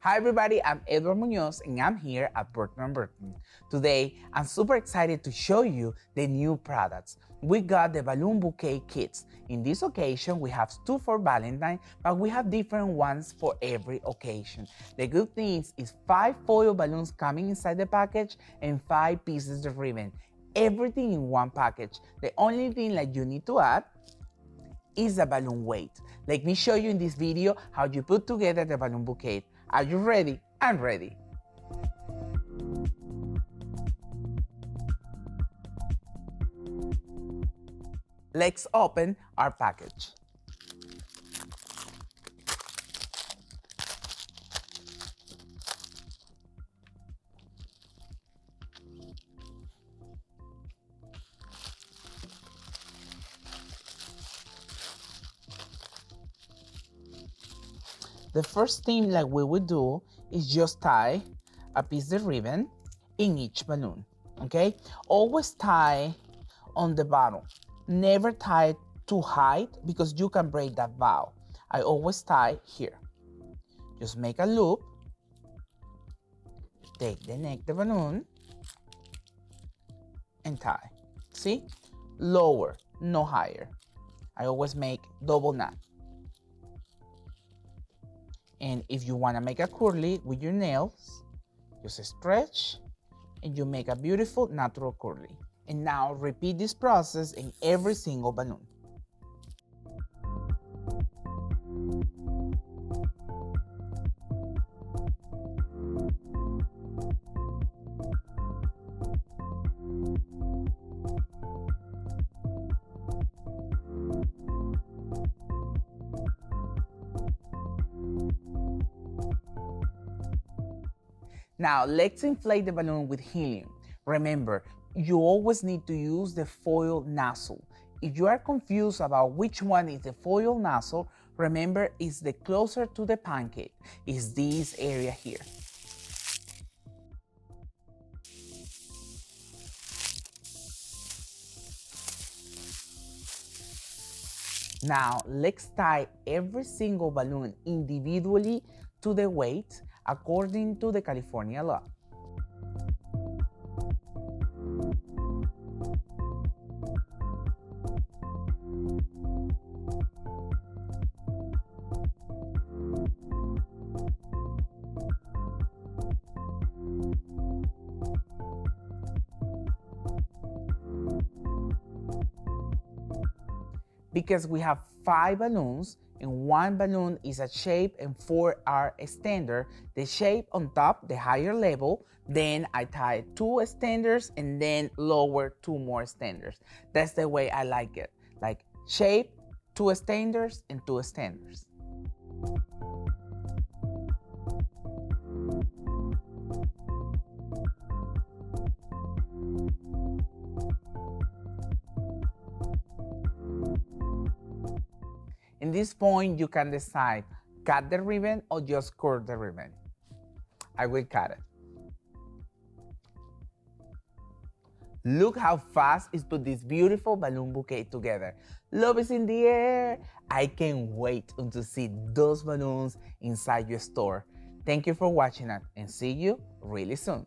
Hi everybody, I'm Edward Munoz and I'm here at Burton & Burton. Today, I'm super excited to show you the new products. We got the balloon bouquet kits. In this occasion, we have two for Valentine, but we have different ones for every occasion. The good thing is 5 foil balloons coming inside the package and 5 pieces of ribbon. Everything in one package. The only thing that you need to add is the balloon weight. Let me show you in this video how you put together the balloon bouquet. Are you ready? I'm ready. Let's open our package. The first thing that we will do is just tie a piece of ribbon in each balloon, okay? Always tie on the bottom. Never tie too high because you can break that bow. I always tie here. Just make a loop, take the neck of the balloon, and tie. See? Lower, no higher. I always make double knot. And if you want to make a curly with your nails, just stretch and you make a beautiful natural curly. And now repeat this process in every single balloon. Now let's inflate the balloon with helium. Remember, you always need to use the foil nozzle. If you are confused about which one is the foil nozzle, remember it's the closer to the pancake. It's this area here. Now let's tie every single balloon individually to the weight according to the California law. Because we have 5 balloons and 1 balloon is a shape and 4 are a standard, the shape on top, the higher level, then I tie 2 standards and then lower 2 more standards. That's the way I like it. Like shape, 2 standards and 2 standards. In this point, you can decide, cut the ribbon or just curl the ribbon. I will cut it. Look how fast it put this beautiful balloon bouquet together. Love is in the air. I can't wait to see those balloons inside your store. Thank you for watching it and see you really soon.